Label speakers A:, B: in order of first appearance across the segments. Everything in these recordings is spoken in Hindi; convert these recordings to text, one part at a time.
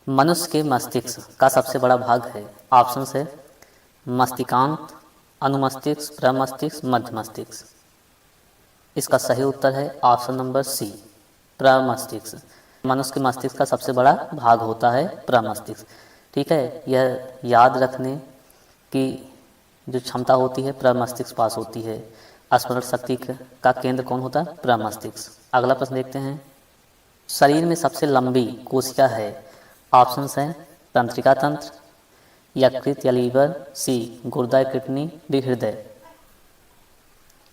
A: मनुष्य के मस्तिष्क का सबसे बड़ा भाग है। ऑप्शन है मस्तिष्कांत, अनुमस्तिष्क, प्रमस्तिष्क, मध्य मस्तिष्क। इसका सही उत्तर है ऑप्शन नंबर सी, प्रमस्तिष्क। मनुष्य के मस्तिष्क का सबसे बड़ा भाग होता है प्रमस्तिष्क। ठीक है, यह याद रखने की जो क्षमता होती है प्रमस्तिष्क पास होती है। स्मरण शक्ति का केंद्र कौन होता है? प्रमस्तिष्क। अगला प्रश्न देखते हैं, शरीर में सबसे लंबी कोशिका है। ऑप्शंस हैं तंत्रिका तंत्र, यकृत या लीवर, सी गुर्दा या किडनी, डी हृदय।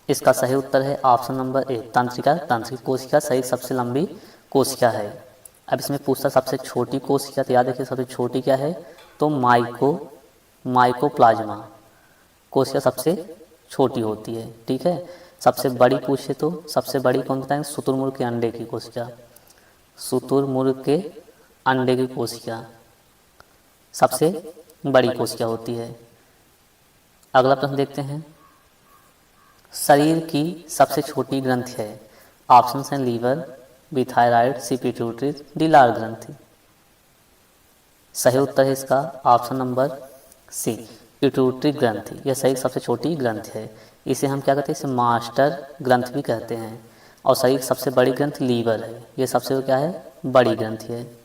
A: इसका सही उत्तर है ऑप्शन नंबर ए, तंत्रिका तंत्र। कोशिका सही सबसे लंबी कोशिका है। अब इसमें पूछता सबसे छोटी कोशिका, तो याद रखिए सबसे छोटी क्या है? तो माइकोप्लाज्मा कोशिका सबसे छोटी होती है। ठीक है, सबसे बड़ी पूछे तो सबसे बड़ी कौन बताएंगे? शुतुरमुर्ग के अंडे की कोशिका। शुतुरमुर्ग के अंडे की कोशिका सबसे बड़ी कोशिका होती है। अगला प्रश्न देखते हैं, शरीर की सबसे छोटी ग्रंथि है। ऑप्शन हैं लीवर, बी थायराइड, सी पिट्यूटरी, डी लार ग्रंथि। सही उत्तर है इसका ऑप्शन नंबर सी, पिट्यूटरी ग्रंथि। यह शरीर सबसे छोटी ग्रंथि है। इसे हम क्या कहते हैं? इसे मास्टर ग्रंथि भी कहते हैं। और शरीर की सबसे बड़ी ग्रंथि लीवर है। यह सबसे क्या है? बड़ी ग्रंथि है।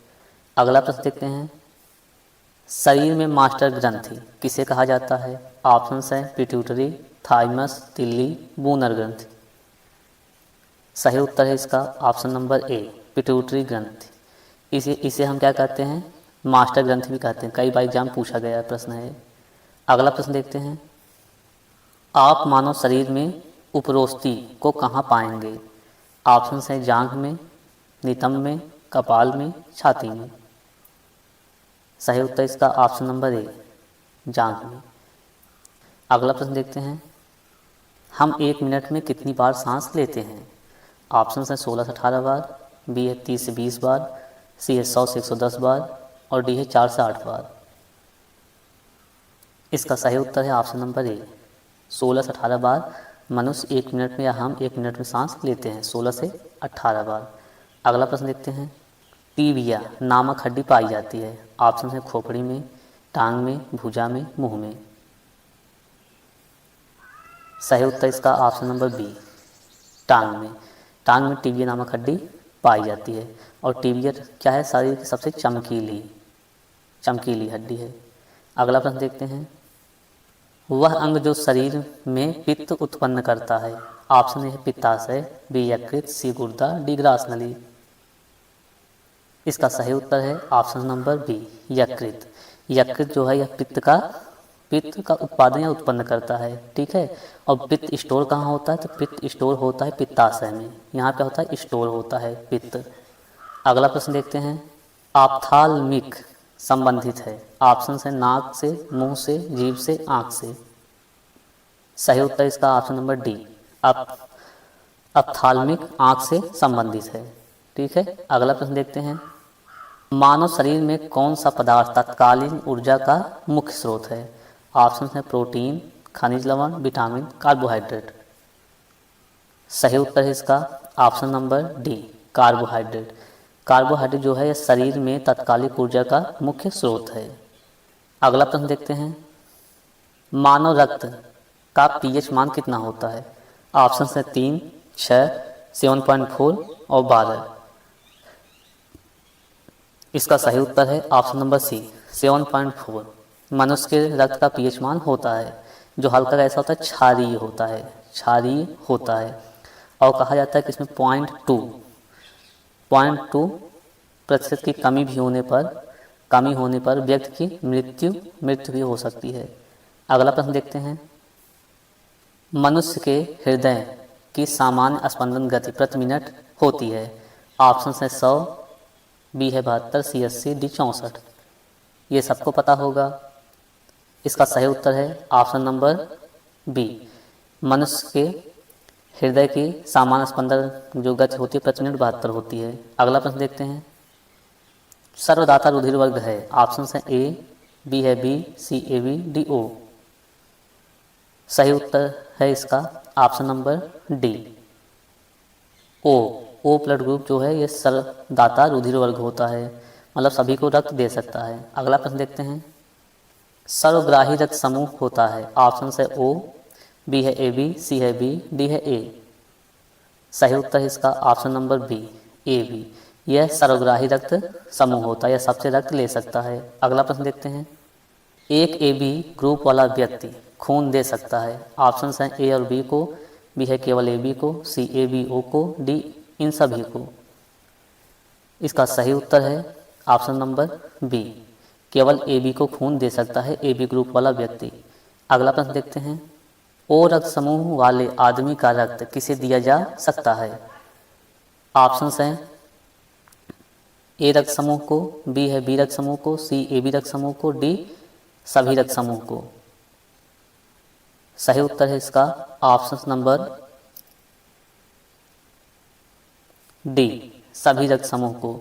A: अगला प्रश्न देखते हैं, शरीर में मास्टर ग्रंथि किसे कहा जाता है? ऑप्शन हैं पिट्यूटरी, थाइमस, तिल्ली, बूनर ग्रंथि। सही उत्तर है इसका ऑप्शन नंबर ए, पिट्यूटरी ग्रंथि। इसे हम क्या कहते हैं? मास्टर ग्रंथि भी कहते हैं। कई बार एग्जाम पूछा गया प्रश्न है। अगला प्रश्न देखते हैं, आप मानव शरीर में उपरोष्ठी को कहाँ पाएंगे? ऑप्शन हैं जांघ में, नितंब में, कपाल में, छाती में। सही उत्तर इसका ऑप्शन नंबर ए, जांघ में। अगला प्रश्न देखते हैं, हम 1 मिनट में कितनी बार सांस लेते हैं? ऑप्शन हैं 16 से 18 बार, बी है 30 से 20 बार, सी है 100 से 110 बार, और डी है 4 से 8 बार। इसका सही उत्तर है ऑप्शन नंबर ए, 16 से 18 बार मनुष्य 1 मिनट में या हम 1 मिनट में सांस लेते हैं, 16 से 18 बार। अगला प्रश्न देखते हैं, टीबिया नामक हड्डी पाई जाती है। ऑप्शन है खोपड़ी में, टांग में, भुजा में, मुंह में। सही उत्तर इसका ऑप्शन नंबर बी, टांग में। टांग में टीबिया नामक हड्डी पाई जाती है। और टीबिया क्या है? शरीर की सबसे चमकीली हड्डी है। अगला प्रश्न देखते हैं, वह अंग जो शरीर में पित्त उत्पन्न करता है। ऑप्शन है पित्ताशय, बी यकृत, सी गुर्दा, डी ग्रास नली। इसका सही उत्तर है ऑप्शन नंबर बी, यकृत। यकृत जो है यह पित्त का उत्पादन या उत्पन्न करता है। ठीक है, और पित्त स्टोर कहाँ होता है? तो पित्त स्टोर होता है पित्ताशय में। यहाँ पे होता है स्टोर होता है पित्त। अगला प्रश्न देखते हैं, ऑप्थाल्मिक संबंधित है। ऑप्शन है नाक से, मुंह से, जीभ से, आंख से। सही उत्तर इसका ऑप्शन नंबर डी, ऑप्थाल्मिक आंख से संबंधित है। ठीक है, अगला प्रश्न देखते हैं, मानव शरीर में कौन सा पदार्थ तत्कालीन ऊर्जा का मुख्य स्रोत है? ऑप्शन है प्रोटीन, खनिज लवण, विटामिन, कार्बोहाइड्रेट। सही उत्तर है इसका option number D, carbohydrate. Carbohydrate जो है यह शरीर में तत्कालिक ऊर्जा का मुख्य स्रोत है। अगला प्रश्न देखते हैं, मानव रक्त का पीएच मान कितना होता है? ऑप्शन है 3, 6, 7.4 और 12। इसका सही उत्तर है ऑप्शन नंबर सी, 7.4। मनुष्य के रक्त का पीएच मान होता है जो हल्का कैसा होता है? क्षारीय होता है। और कहा जाता है कि इसमें 0.2% की कमी होने पर व्यक्ति की मृत्यु भी हो सकती है। अगला प्रश्न देखते हैं, मनुष्य के हृदय की सामान्य स्पंदन गति प्रति मिनट होती है। ऑप्शन है 100, बी है 72, सी 80, डी 64। ये सबको पता होगा। इसका सही उत्तर है ऑप्शन नंबर बी, मनुष्य के हृदय की सामान्य स्पंदन जो गति होती है प्रति मिनट 72 होती है। अगला प्रश्न देखते हैं, सर्वदाता रुधिर वर्ग है। ऑप्शन है ए, बी है B, C A B, D O. सही उत्तर है इसका option number D, O blood group जो है ये सर्वदाता रुधिर वर्ग होता है। मतलब सभी को रक्त दे सकता है। अगला प्रश्न देखते हैं, सर्वग्राही रक्त समूह होता है। ऑप्शन है ओ, बी है ए बी, सी है बी, डी है ए। सही उत्तर है इसका option number B, A B. यह सर्वग्राही रक्त समूह होता है, यह सबसे रक्त ले सकता है। अगला प्रश्न देखते हैं, एक ए बी ग्रुप वाला व्यक्ति खून दे सकता है। ऑप्शन हैं ए और बी को, बी है केवल ए बी को, सी ए बी ओ को, डी इन सभी को। इसका सही उत्तर है ऑप्शन नंबर बी, केवल ए बी को खून दे सकता है ए बी ग्रुप वाला व्यक्ति। अगला प्रश्न देखते हैं, ओ रक्त समूह वाले आदमी का रक्त किसे दिया जा सकता है। ऑप्शन हैं ए रक्त समूह को, बी है बी रक्त समूह को, सी ए बी रक्त समूह को, डी सभी रक्त समूह को। सही उत्तर है इसका ऑप्शन नंबर डी, सभी रक्त समूह को।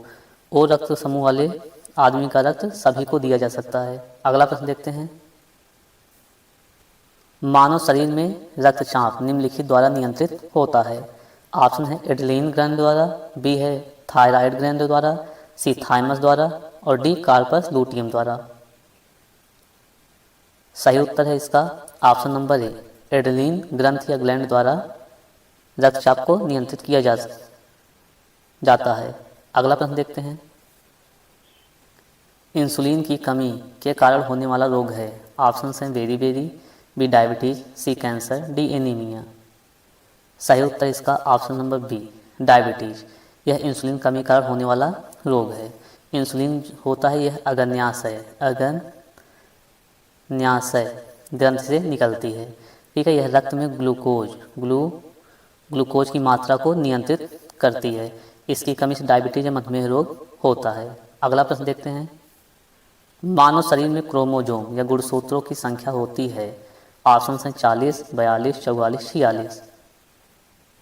A: ओ रक्त समूह वाले आदमी का रक्त सभी को दिया जा सकता है। अगला प्रश्न देखते हैं, मानव शरीर में रक्तचाप निम्नलिखित द्वारा नियंत्रित होता है। ऑप्शन है एड्रेनलिन ग्रंथि द्वारा, बी है थायराइड ग्रंथि द्वारा, सी थाइमस द्वारा और डी कार्पस लूटियम द्वारा। सही उत्तर है इसका ऑप्शन नंबर ए, एड्रेनलिन ग्रंथि या ग्लैंड द्वारा रक्तचाप को नियंत्रित किया जाता है। अगला प्रश्न देखते हैं, इंसुलिन की कमी के कारण होने वाला रोग है। ऑप्शन हैं बेरी, बी डायबिटीज, सी कैंसर, डी एनीमिया। सही उत्तर इसका ऑप्शन नंबर बी, डायबिटीज। यह इंसुलिन कमी कारण होने वाला रोग है। इंसुलिन होता है यह अग्न्याशय ग्रंथि से निकलती है। ठीक है, यह रक्त में ग्लूकोज की मात्रा को नियंत्रित करती है। इसकी कमी से डायबिटीज या मधुमेह रोग होता है। अगला प्रश्न देखते हैं, मानव शरीर में क्रोमोजोम या गुणसूत्रों की संख्या होती है। ऑप्शन हैं 40, 42, 44, 46।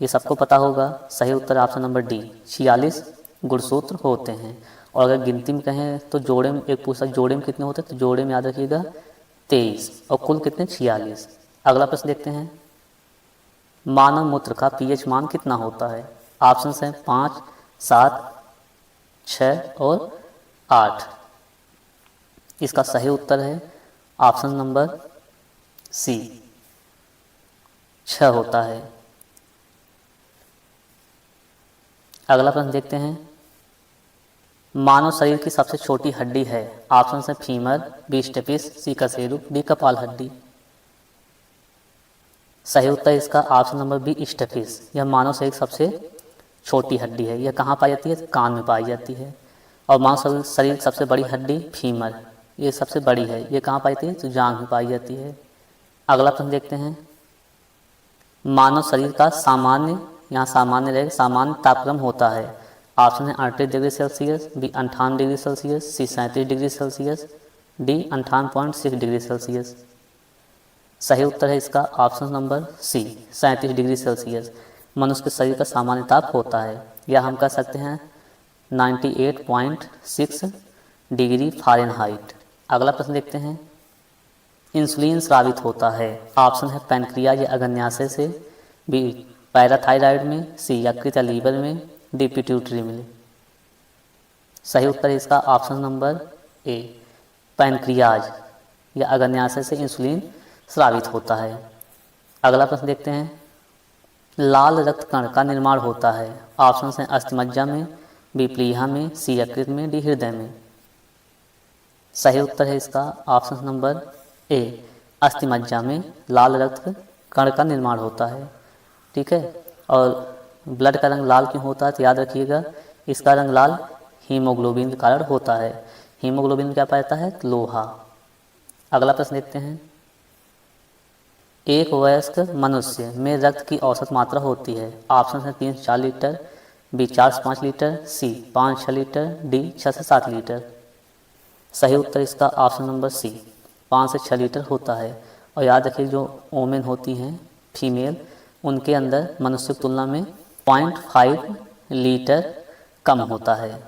A: ये सबको पता होगा। सही उत्तर ऑप्शन नंबर डी, 46 गुणसूत्र होते हैं। और अगर गिनती में कहें तो जोड़े में, एक पूछा जोड़े में कितने होते हैं, तो जोड़े में याद रखिएगा 23 और कुल कितने 46। अगला प्रश्न देखते हैं, मानव मूत्र का पीएच मान कितना होता है। ऑप्शन हैं 5, 7, 6 और 8। इसका सही उत्तर है ऑप्शन नंबर सी, 6 होता है। अगला प्रश्न देखते हैं, मानव शरीर की सबसे छोटी हड्डी है। ऑप्शन है फीमर, बी स्टेपिस, सी कशेरुक, डी कपाल हड्डी। सही उत्तर इसका ऑप्शन नंबर बी स्टेपिस। यह मानव शरीर की सबसे छोटी हड्डी है। यह कहाँ पाई जाती है, कान में पाई जाती है। और मानव शरीर की सबसे बड़ी हड्डी फीमर, ये सबसे बड़ी है। ये कहाँ पाई जाती है, तो जांघ में पाई जाती है। अगला प्रश्न देखते हैं, मानव शरीर का सामान्य, यहाँ सामान्य रहेगा, सामान्य तापक्रम होता है। ऑप्शन है 38 degree Celsius, B 58 degree Celsius, C 37 degree Celsius, D 58.6 degree Celsius. सही उत्तर है इसका option number C, 37 degree Celsius मनुष्य के शरीर का सामान्य ताप होता है। या हम कह सकते हैं 98.6 डिग्री फ़ारेनहाइट। अगला प्रश्न देखते हैं, इंसुलिन स्रावित होता है। ऑप्शन है पैनक्रियाज या अग्न्याशय से, बी पैराथायराइड में, सी यकृत या लीवर में, डी पिट्यूटरी में। सही उत्तर है इसका ऑप्शन नंबर ए, पैनक्रियाज या अग्न्याशय से इंसुलिन स्रावित होता है। अगला प्रश्न देखते हैं, लाल रक्त कण का निर्माण होता है। ऑप्शन हैं अस्थिमज्जा में, बी प्लीहा में, सी यकृत में, डी हृदय में। सही उत्तर है इसका ऑप्शन नंबर ए, अस्थिमज्जा में लाल रक्त कण का निर्माण होता है। ठीक है, और ब्लड का रंग लाल क्यों होता है, तो याद रखिएगा इसका रंग लाल हीमोग्लोबिन के कारण होता है। हीमोग्लोबिन क्या पाता है, लोहा। अगला प्रश्न देखते हैं, एक वयस्क मनुष्य में रक्त की औसत मात्रा होती है। ऑप्शन है 3 से 4 लीटर, बी 4 से 5 लीटर, सी 5 से 6 लीटर, डी 6 से 7 लीटर। सही उत्तर इसका ऑप्शन नंबर सी, 5 से 6 लीटर होता है। और याद रखिए जो वोमेन होती हैं फीमेल, उनके अंदर मनुष्य की तुलना में 0.5 लीटर कम होता है।